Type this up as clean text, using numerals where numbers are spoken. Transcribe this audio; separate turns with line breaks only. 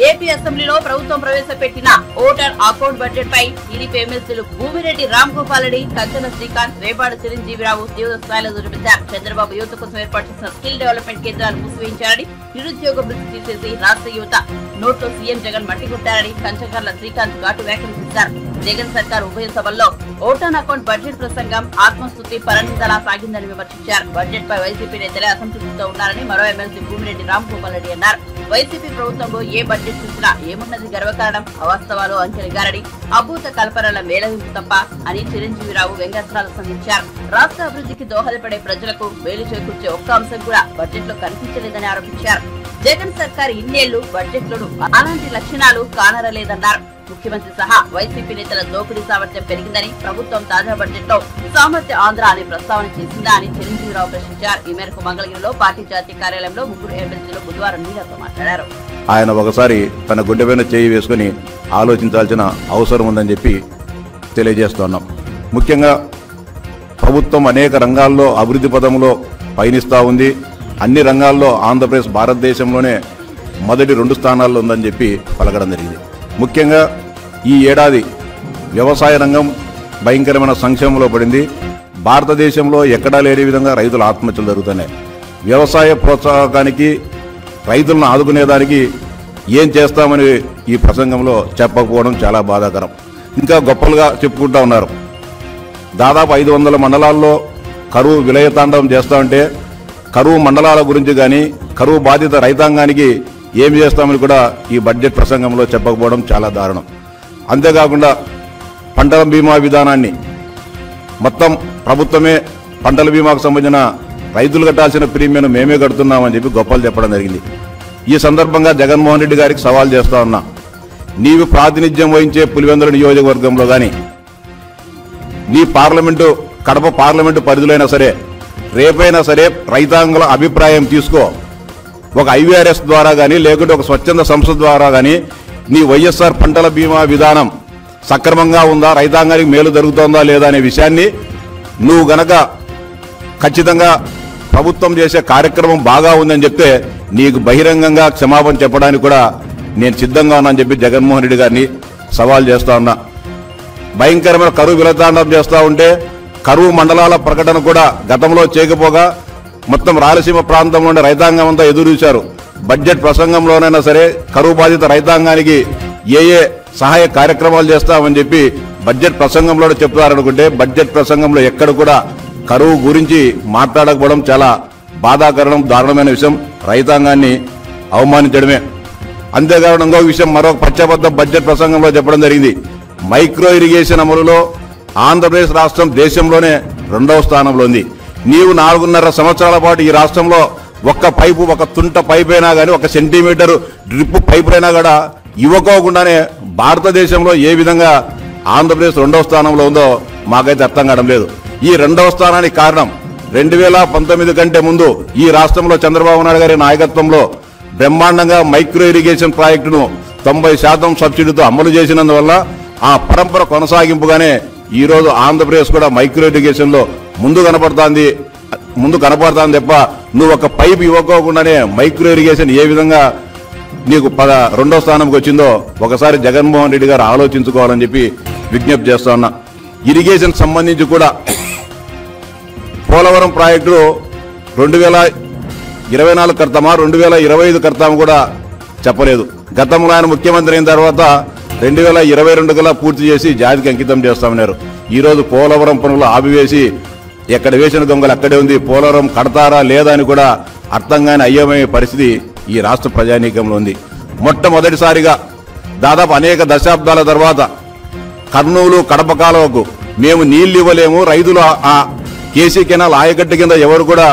AP అసెంబ్లీలో ప్రభుత్వం ప్రవేశపెట్టిన ఓటర్ అకౌంట్ బడ్జెట్ పై టీడీపీ ఎమ్మెల్సీలు భూమిరెడ్డి రామ్ గోపాల్ రెడ్డి, కంచన శ్రీకాంత్, వేపాడ చిరంజీవిరావు తీవ్ర స్థాయిలో దుర్వించారు. చంద్రబాబు యువత కోసం ఏర్పాటు చేసిన స్కిల్ డెవలప్మెంట్ కేంద్రాలు మూసివేయించారని, నిరుద్యోగ వృత్తి తీసేసి రాష్ట్ర యువత నోట్లో సీఎం జగన్ మట్టికొట్టారని కంచకర్ల శ్రీకాంత్ ఘాటు వ్యాఖ్యలు చేశారు. జగన్ సర్కార్ ఉభయ సభల్లో ఓటర్ అకౌంట్ బడ్జెట్ ప్రసంగం ఆత్మస్తుతి పరనిందలా సాగిందని విమర్శించారు. బడ్జెట్ పై వైసీపీ నేతలే అసంతృప్తితో ఉన్నారని మరో ఎమ్మెల్సీ భూమిరెడ్డి రామ్ గోపాల్ రెడ్డి అన్నారు. వైసీపీ ప్రభుత్వంలో ఏ బడ్జెట్ చూసినా ఏమున్నది గర్వకారణం, అవాస్తవాలు అంకెలు గారడి, అభూత కల్పనల మేళవింపు తప్ప అని చిరంజీవిరావు వ్యంగ్యాస్త్రాలు సంధించారు. రాష్ట్ర అభివృద్ధికి దోహదపడే ప్రజలకు మేలు చేకూర్చే ఒక్క అంశం కూడా బడ్జెట్ లో కనిపించలేదని ఆరోపించారు. జగన్ సర్కార్ ఇన్నేళ్లు బడ్జెట్ లోనూ అలాంటి లక్షణాలు కానరలేదన్నారు. ముఖ్యమంత్రి సహా వైసీపీ నేతల దోపిడీ సామర్థ్యం పెరిగిందని, ప్రభుత్వం తాజా బడ్జెట్ లో సామర్థ్య ఆంధ్ర అనే ప్రస్తావన చేసిందా అని చిరంజీవిరావు ప్రశ్నించారు. ఈ మేరకు మంగళగిరిలో పార్టీ జాతీయ కార్యాలయంలో ముగ్గురు ఎమ్మెల్సీలు బుధవారం మీడియాతో మాట్లాడారు.
ఆయన ఒకసారి తన గుండెపైన చేయి వేసుకుని ఆలోచించాల్సిన అవసరం ఉందని చెప్పి తెలియజేస్తున్నాం. ముఖ్యంగా ప్రభుత్వం అనేక రంగాల్లో అభివృద్ధి పదంలో పయనిస్తూ ఉంది. అన్ని రంగాల్లో ఆంధ్రప్రదేశ్ భారతదేశంలోనే మొదటి 2 స్థానాల్లో ఉందని చెప్పి పలకడం జరిగింది. ముఖ్యంగా ఈ ఏడాది వ్యవసాయ రంగం భయంకరమైన సంక్షేమంలో పడింది. భారతదేశంలో ఎక్కడా లేని విధంగా రైతుల ఆత్మహత్యలు జరుగుతున్నాయి. వ్యవసాయ ప్రోత్సాహకానికి, రైతులను ఆదుకునేదానికి ఏం చేస్తామని ఈ ప్రసంగంలో చెప్పకపోవడం చాలా బాధాకరం. ఇంకా గొప్పలుగా చెప్పుకుంటూ ఉన్నారు. దాదాపు 500 మండలాల్లో కరువు విలయతాండవం చేస్తూ ఉంటే కరువు మండలాల గురించి కానీ, కరువు బాధిత రైతాంగానికి ఏం చేస్తామని కూడా ఈ బడ్జెట్ ప్రసంగంలో చెప్పకపోవడం చాలా దారుణం. అంతేకాకుండా పంటల బీమా విధానాన్ని మొత్తం ప్రభుత్వమే పంటల బీమాకు సంబంధించిన రైతులు కట్టాల్సిన ప్రీమియం మేమే కడుతున్నామని చెప్పి గొప్పలు చెప్పడం జరిగింది. ఈ సందర్భంగా జగన్మోహన్ రెడ్డి గారికి సవాల్ చేస్తా ఉన్నా, నీవు ప్రాతినిధ్యం వహించే పులివెందుల నియోజకవర్గంలో కానీ, నీ పార్లమెంటు కడప పార్లమెంటు పరిధిలో సరే రేపైనా సరే రైతాంగుల అభిప్రాయం తీసుకో. ఒక IVRS ద్వారా కానీ, లేకుంటే ఒక స్వచ్ఛంద సంస్థ ద్వారా కానీ నీ వైఎస్ఆర్ పంటల బీమా విధానం సక్రమంగా ఉందా, రైతాంగానికి మేలు జరుగుతుందా లేదా అనే విషయాన్ని నువ్వు గనక ఖచ్చితంగా ప్రభుత్వం చేసే కార్యక్రమం బాగా ఉందని చెప్తే నీకు బహిరంగంగా క్షమాపణ చెప్పడానికి కూడా నేను సిద్ధంగా ఉన్నానని చెప్పి జగన్మోహన్ రెడ్డి గారిని సవాల్ చేస్తా ఉన్నా. భయంకరమైన కరువు విలతాండం చేస్తూ ఉంటే కరువు మండలాల ప్రకటన కూడా గతంలో చేయకపోగా మొత్తం రాయలసీమ ప్రాంతంలోని రైతాంగం అంతా ఎదురు చూశారు. బడ్జెట్ ప్రసంగంలోనైనా సరే కరువు బాధిత రైతాంగానికి ఏ సహాయ కార్యక్రమాలు చేస్తామని చెప్పి బడ్జెట్ ప్రసంగంలో చెప్తారనుకుంటే బడ్జెట్ ప్రసంగంలో ఎక్కడ కూడా కరువు గురించి మాట్లాడకపోవడం చాలా బాధాకరం, దారుణమైన విషయం. రైతాంగాన్ని అవమానించడమే. అంతేకాకుండా ఇంకొక విషయం, మరొక పచ్చబద్ధ బడ్జెట్ ప్రసంగంలో చెప్పడం జరిగింది. మైక్రో ఇరిగేషన్ అమలులో ఆంధ్రప్రదేశ్ రాష్ట్రం దేశంలోనే 2వ స్థానంలో ఉంది. నీవు 4.5 సంవత్సరాల పాటు ఈ రాష్ట్రంలో ఒక్క పైపు, ఒక తుంట పైప్ అయినా కానీ, 1 సెంటీమీటర్ డ్రిప్ పైప్ అయినా కూడా ఇవ్వకోకుండానే భారతదేశంలో ఏ విధంగా ఆంధ్రప్రదేశ్ 2వ స్థానంలో ఉందో మాకైతే అర్థం కావడం లేదు. ఈ 2వ స్థానానికి కారణం 2019 కంటే ముందు ఈ రాష్ట్రంలో చంద్రబాబు నాయుడు గారి నాయకత్వంలో బ్రహ్మాండంగా మైక్రో ఇరిగేషన్ ప్రాజెక్టును 90% సబ్సిడీతో అమలు చేసినందువల్ల ఆ పరంపర కొనసాగింపుగానే ఈ రోజు ఆంధ్రప్రదేశ్ కూడా మైక్రో ఇరిగేషన్ లో ముందు కనపడతాను తప్ప నువ్వు ఒక పైప్ ఇవ్వకోకుండానే మైక్రో ఇరిగేషన్ ఏ విధంగా నీకు 2వ స్థానంకి వచ్చిందో ఒకసారి జగన్మోహన్ రెడ్డి గారు ఆలోచించుకోవాలని చెప్పి విజ్ఞప్తి చేస్తా ఉన్నా. ఇరిగేషన్ సంబంధించి కూడా పోలవరం ప్రాజెక్టు 2024 కడతామా 2025 కడతామా కూడా చెప్పలేదు. గతంలో ఆయన ముఖ్యమంత్రి అయిన తర్వాత 2022 కల్లా పూర్తి చేసి జాతికి అంకితం చేస్తామన్నారు. ఈ రోజు పోలవరం పనులు ఆపివేసి ఎక్కడ వేసిన దొంగలు అక్కడే ఉంది. పోలవరం కడతారా లేదా అని కూడా అర్థం కాని అయ్యమయ్యే పరిస్థితి ఈ రాష్ట్ర ప్రజానీకంలో ఉంది. మొట్టమొదటిసారిగా దాదాపు అనేక దశాబ్దాల తర్వాత కర్నూలు కడప కాలువకు మేము నీళ్లు ఇవ్వలేము, రైతులు ఆ కేసీ కెనాల్ ఆయకట్టు కింద ఎవరు కూడా